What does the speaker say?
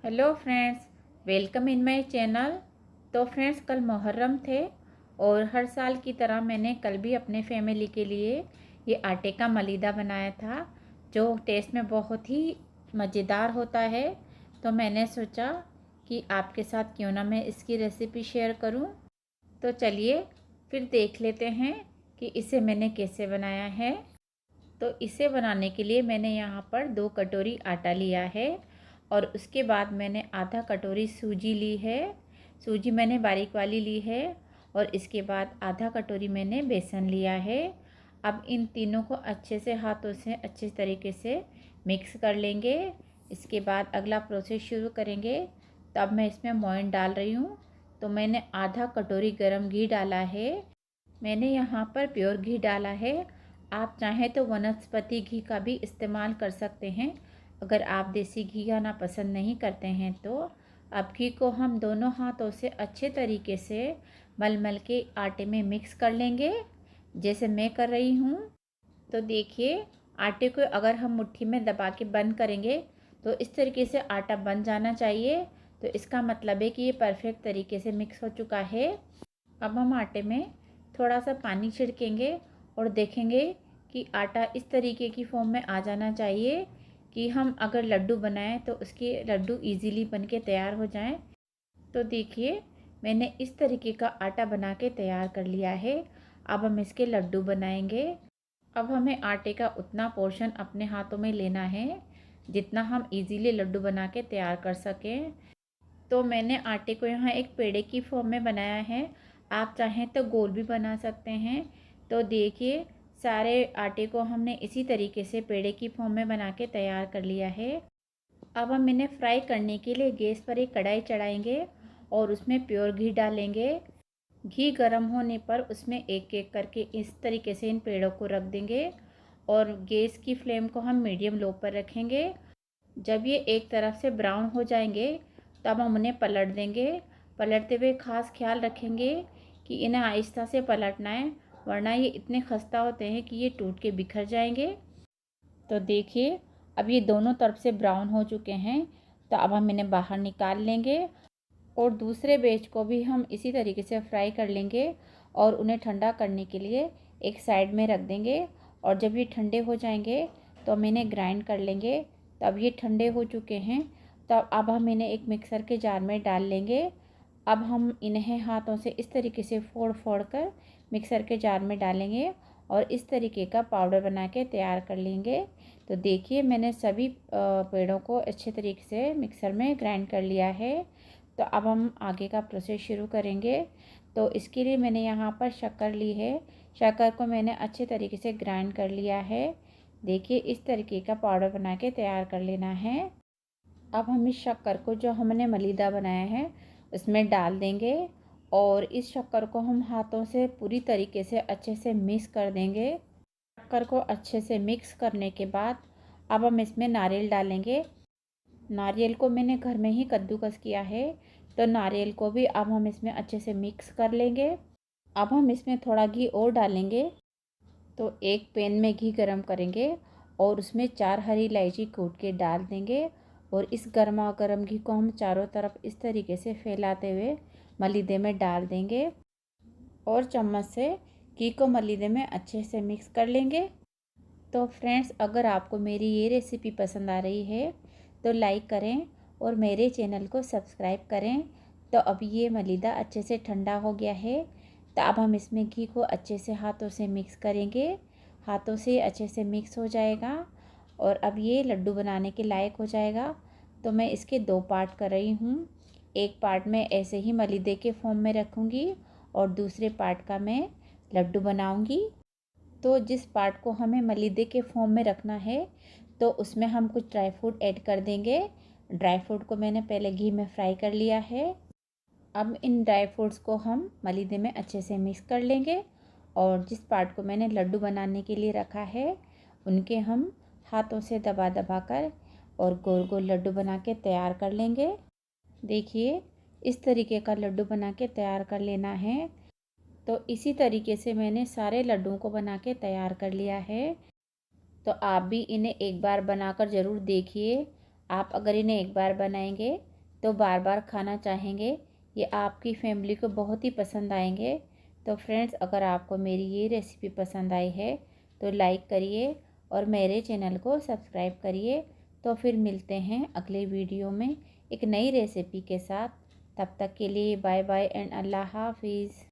Hello friends, welcome in my channel. तो friends, कल मुहर्रम थे और हर साल की तरह मैंने कल भी अपने फैमिली के लिए ये आटे का मलीदा बनाया था, जो टेस्ट में बहुत ही मज़ेदार होता है। तो मैंने सोचा कि आपके साथ क्यों ना मैं इसकी रेसिपी शेयर करूं। तो चलिए फिर देख लेते हैं कि इसे मैंने कैसे बनाया है। तो इसे बनाने के लिए मैंने यहाँ पर 2 कटोरी आटा लिया है और उसके बाद मैंने आधा कटोरी सूजी ली है। सूजी मैंने बारीक वाली ली है और इसके बाद आधा कटोरी मैंने बेसन लिया है। अब इन तीनों को अच्छे से हाथों से अच्छे तरीके से मिक्स कर लेंगे। इसके बाद अगला प्रोसेस शुरू करेंगे। तो अब मैं इसमें मोइन डाल रही हूँ। तो मैंने आधा कटोरी गरम घी डाला है। मैंने यहाँ पर प्योर घी डाला है। आप चाहें तो वनस्पति घी का भी इस्तेमाल कर सकते हैं। अगर आप देसी घी खाना पसंद नहीं करते हैं तो अब घी को हम दोनों हाथों से अच्छे तरीके से मल के आटे में मिक्स कर लेंगे, जैसे मैं कर रही हूँ। तो देखिए, आटे को अगर हम मुट्ठी में दबा के बंद करेंगे तो इस तरीके से आटा बन जाना चाहिए। तो इसका मतलब है कि ये परफेक्ट तरीके से मिक्स हो चुका है। अब हम आटे में थोड़ा सा पानी छिड़केंगे और देखेंगे कि आटा इस तरीके की फॉर्म में आ जाना चाहिए कि हम अगर लड्डू बनाएं तो उसके लड्डू इजीली बनके तैयार हो जाएं। तो देखिए, मैंने इस तरीके का आटा बना के तैयार कर लिया है। अब हम इसके लड्डू बनाएंगे। अब हमें आटे का उतना पोर्शन अपने हाथों में लेना है जितना हम इजीली लड्डू बना के तैयार कर सकें। तो मैंने आटे को यहाँ एक पेड़े की फॉर्म में बनाया है। आप चाहें तो गोल भी बना सकते हैं। तो देखिए, सारे आटे को हमने इसी तरीके से पेड़े की फॉर्म में बना के तैयार कर लिया है। अब हम इन्हें फ्राई करने के लिए गैस पर एक कढ़ाई चढ़ाएंगे और उसमें प्योर घी डालेंगे। घी गर्म होने पर उसमें एक एक करके इस तरीके से इन पेड़ों को रख देंगे और गैस की फ्लेम को हम मीडियम लो पर रखेंगे। जब ये एक तरफ से ब्राउन हो जाएंगे तब हम उन्हें पलट देंगे। पलटते हुए खास ख्याल रखेंगे कि इन्हें आहिस्ता से पलटना है, वरना ये इतने खस्ता होते हैं कि ये टूट के बिखर जाएंगे। तो देखिए, अब ये दोनों तरफ से ब्राउन हो चुके हैं। तो अब हम इन्हें बाहर निकाल लेंगे और दूसरे बैच को भी हम इसी तरीके से फ्राई कर लेंगे और उन्हें ठंडा करने के लिए एक साइड में रख देंगे। और जब ये ठंडे हो जाएंगे तो हम इन्हें ग्राइंड कर लेंगे। तब ये ठंडे हो चुके हैं। तब अब हम इन्हें एक मिक्सर के जार में डाल लेंगे। अब हम इन्हें हाथों से इस तरीके से फोड़ फोड़ कर मिक्सर के जार में डालेंगे और इस तरीके का पाउडर बना के तैयार कर लेंगे। तो देखिए, मैंने सभी पेड़ों को अच्छे तरीके से मिक्सर में ग्राइंड कर लिया है। तो अब हम आगे का प्रोसेस शुरू करेंगे। तो इसके लिए मैंने यहाँ पर शक्कर ली है। शक्कर को मैंने अच्छे तरीके से ग्राइंड कर लिया है। देखिए, इस तरीके का पाउडर बना के तैयार कर लेना है। अब हम इस शक्कर को जो हमने मलीदा बनाया है उसमें डाल देंगे और इस शक्कर को हम हाथों से पूरी तरीके से अच्छे से मिक्स कर देंगे। शक्कर को अच्छे से मिक्स करने के बाद अब हम इसमें नारियल डालेंगे। नारियल को मैंने घर में ही कद्दूकस किया है। तो नारियल को भी अब हम इसमें अच्छे से मिक्स कर लेंगे। अब हम इसमें थोड़ा घी और डालेंगे। तो एक पैन में घी गरम करेंगे और उसमें 4 हरी इलायची कूट के डाल देंगे और इस गर्मा गर्म घी को हम चारों तरफ इस तरीके से फैलाते हुए मलीदे में डाल देंगे और चम्मच से घी को मलीदे में अच्छे से मिक्स कर लेंगे। तो फ्रेंड्स, अगर आपको मेरी ये रेसिपी पसंद आ रही है तो लाइक करें और मेरे चैनल को सब्सक्राइब करें। तो अब ये मलीदा अच्छे से ठंडा हो गया है। तो अब हम इसमें घी को अच्छे से हाथों से मिक्स करेंगे। हाथों से अच्छे से मिक्स हो जाएगा और अब ये लड्डू बनाने के लायक हो जाएगा। तो मैं इसके 2 पार्ट कर रही हूँ। एक पार्ट में ऐसे ही मलीदे के फॉर्म में रखूँगी और दूसरे पार्ट का मैं लड्डू बनाऊँगी। तो जिस पार्ट को हमें मलीदे के फॉर्म में रखना है तो उसमें हम कुछ ड्राई फ्रूट ऐड कर देंगे। ड्राई फ्रूट को मैंने पहले घी में फ्राई कर लिया है। अब इन ड्राई फ्रूट्स को हम मलीदे में अच्छे से मिक्स कर लेंगे और जिस पार्ट को मैंने लड्डू बनाने के लिए रखा है उनके हम हाथों से दबा दबा कर और गोल गोल लड्डू बना के तैयार कर लेंगे। देखिए, इस तरीके का लड्डू बना के तैयार कर लेना है। तो इसी तरीके से मैंने सारे लड्डुओं को बना के तैयार कर लिया है। तो आप भी इन्हें एक बार बनाकर ज़रूर देखिए। आप अगर इन्हें एक बार बनाएंगे तो बार बार खाना चाहेंगे। ये आपकी फैमिली को बहुत ही पसंद आएंगे। तो फ्रेंड्स, अगर आपको मेरी ये रेसिपी पसंद आई है तो लाइक करिए और मेरे चैनल को सब्सक्राइब करिए। तो फिर मिलते हैं अगले वीडियो में एक नई रेसिपी के साथ। तब तक के लिए बाय बाय एंड अल्लाह हाफिज़।